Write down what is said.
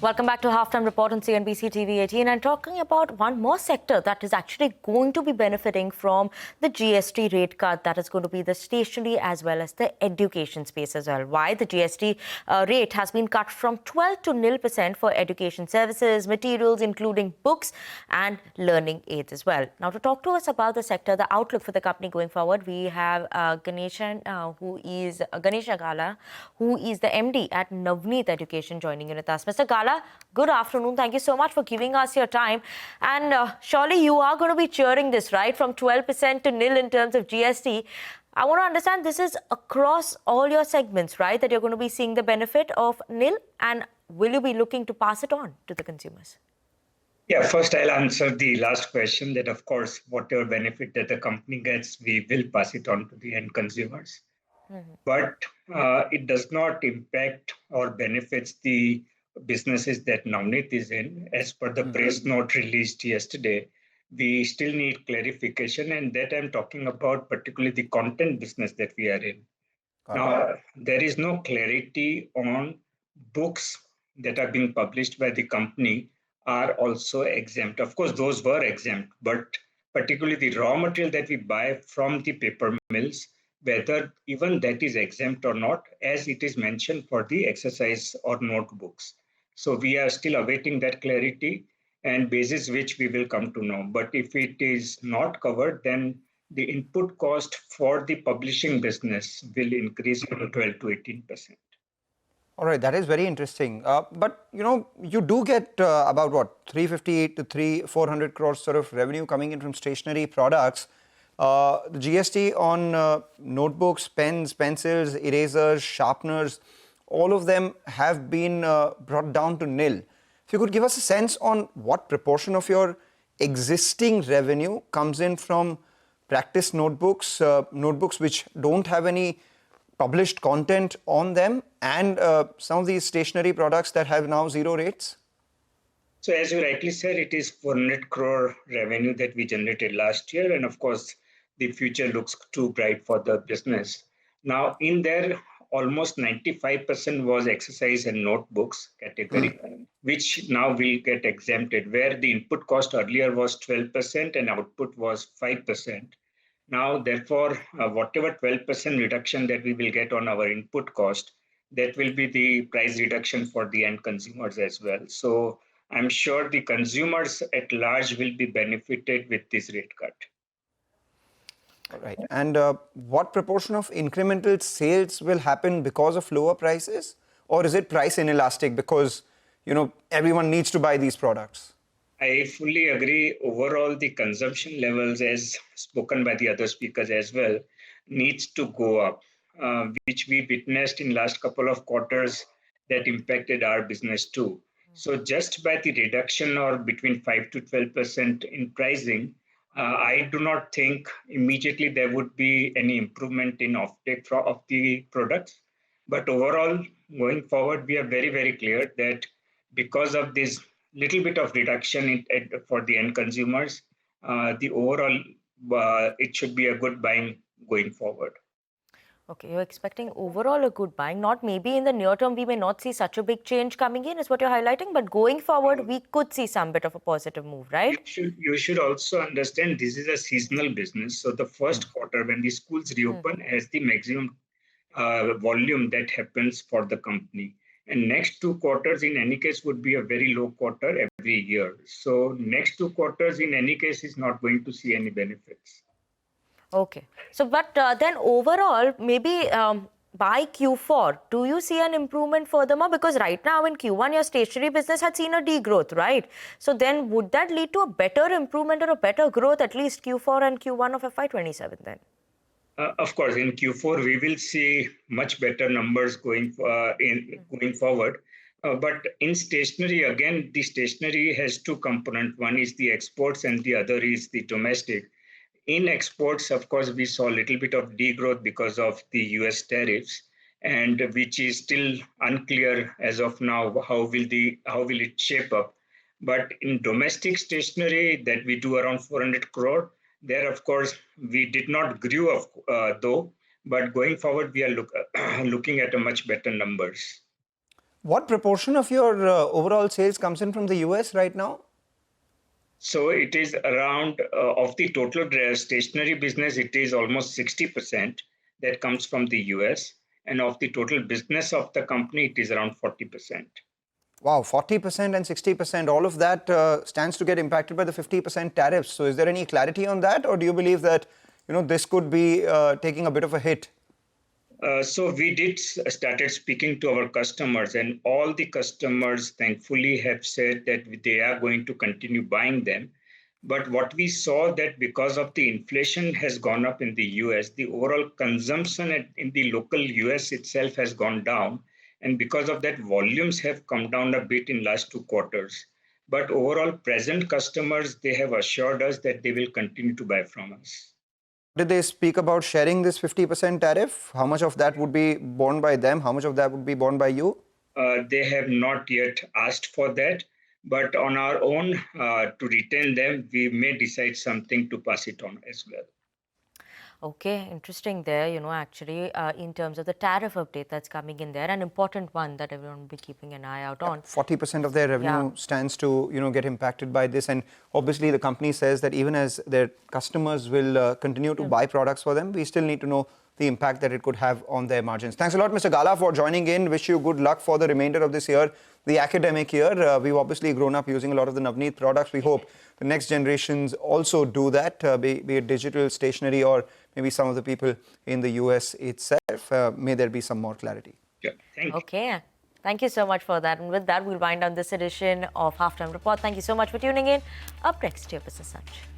Welcome back to Halftime Report on CNBC TV 18 and talking about one more sector that is actually going to be benefiting from the GST rate cut. That is going to be the stationery as well as the education space as well. Why? The GST rate has been cut from 12 to 0% for education services, materials including books and learning aids as well. Now to talk to us about the sector, the outlook for the company going forward, we have Ganesh Agala, who is the MD at Navneet Education, joining in with us. Mr. Gala, good afternoon. Thank you so much for giving us your time. And surely you are going to be cheering this, right? From 12% to nil in terms of GST. I want to understand this is across all your segments, right? That you're going to be seeing the benefit of nil, and will you be looking to pass it on to the consumers? Yeah, first I'll answer the last question that, of course, whatever benefit that the company gets, we will pass it on to the end consumers. But it does not impact or benefits the businesses that Navneet is in. As per the press note released yesterday, we still need clarification, and that I'm talking about particularly the content business that we are in. Now, there is no clarity on books that are being published by the company are also exempt. Of course, those were exempt, but particularly the raw material that we buy from the paper mills, whether even that is exempt or not, as it is mentioned for the exercise or notebooks. So we are still awaiting that clarity, and basis which we will come to know. But if it is not covered, then the input cost for the publishing business will increase from 12 to 18%. All right, that is very interesting. But you do get about what 358 to 400 crores sort of revenue coming in from stationery products. The GST on notebooks, pens, pencils, erasers, sharpeners, all of them have been brought down to nil. If you could give us a sense on what proportion of your existing revenue comes in from practice notebooks, notebooks which don't have any published content on them, and some of these stationery products that have now zero rates? So as you rightly said, it is 400 crore revenue that we generated last year. And of course, the future looks too bright for the business. Now, in there, almost 95% was exercise and notebooks category, which now will get exempted, where the input cost earlier was 12% and output was 5%. Now, therefore, whatever 12% reduction that we will get on our input cost, that will be the price reduction for the end consumers as well. So I'm sure the consumers at large will be benefited with this rate cut. All right. And what proportion of incremental sales will happen because of lower prices? Or is it price inelastic because, everyone needs to buy these products? I fully agree. Overall, the consumption levels, as spoken by the other speakers as well, needs to go up, which we witnessed in last couple of quarters that impacted our business too. So just by the reduction or between 5 to 12% in pricing, I do not think immediately there would be any improvement in offtake of the products. But overall, going forward, we are very, very clear that because of this little bit of reduction for the end consumers, the overall, it should be a good buying going forward. Okay, you're expecting overall a good buying. Not maybe in the near term, we may not see such a big change coming in, is what you're highlighting. But going forward, we could see some bit of a positive move, right? You should also understand this is a seasonal business. So the first quarter, when the schools reopen, has the maximum volume that happens for the company. And next 2 quarters, in any case, would be a very low quarter every year. So next 2 quarters, in any case, is not going to see any benefits. Okay. So, but then overall, maybe by Q4, do you see an improvement furthermore? Because right now in Q1, your stationery business had seen a degrowth, right? So then would that lead to a better improvement or a better growth, at least Q4 and Q1 of FY27 then? Of course, in Q4, we will see much better numbers going forward. But in stationery, again, the stationery has two components. One is the exports and the other is the domestic. In exports, of course, we saw a little bit of degrowth because of the US tariffs, and which is still unclear as of now how will it shape up. But in domestic stationery that we do around 400 crore, there, of course, we did not grow though, but going forward, we are looking at a much better numbers. What proportion of your overall sales comes in from the US right now? So it is around, of the total stationery business, it is almost 60% that comes from the US. And of the total business of the company, it is around 40%. Wow, 40% and 60%, all of that stands to get impacted by the 50% tariffs. So is there any clarity on that, or do you believe that this could be taking a bit of a hit? So we did started speaking to our customers, and all the customers thankfully have said that they are going to continue buying them. But what we saw that because of the inflation has gone up in the US, the overall consumption in the local US itself has gone down. And because of that, volumes have come down a bit in last 2 quarters. But overall, present customers, they have assured us that they will continue to buy from us. Did they speak about sharing this 50% tariff? How much of that would be borne by them? How much of that would be borne by you? They have not yet asked for that, but on our own, to retain them, we may decide something to pass it on as well. Okay, interesting there, actually, in terms of the tariff update that's coming in there, an important one that everyone will be keeping an eye out on. 40% of their revenue stands to, get impacted by this. And obviously the company says that even as their customers will continue to buy products for them, we still need to know the impact that it could have on their margins. Thanks a lot, Mr. Gala, for joining in. Wish you good luck for the remainder of this year, the academic year. We've obviously grown up using a lot of the Navneet products. We hope the next generations also do that, be it digital, stationery, or maybe some of the people in the US itself. May there be some more clarity. Yeah, thank you. Okay. Thank you so much for that. And with that, we'll wind down this edition of Halftime Report. Thank you so much for tuning in. Up next, your Business Lunch.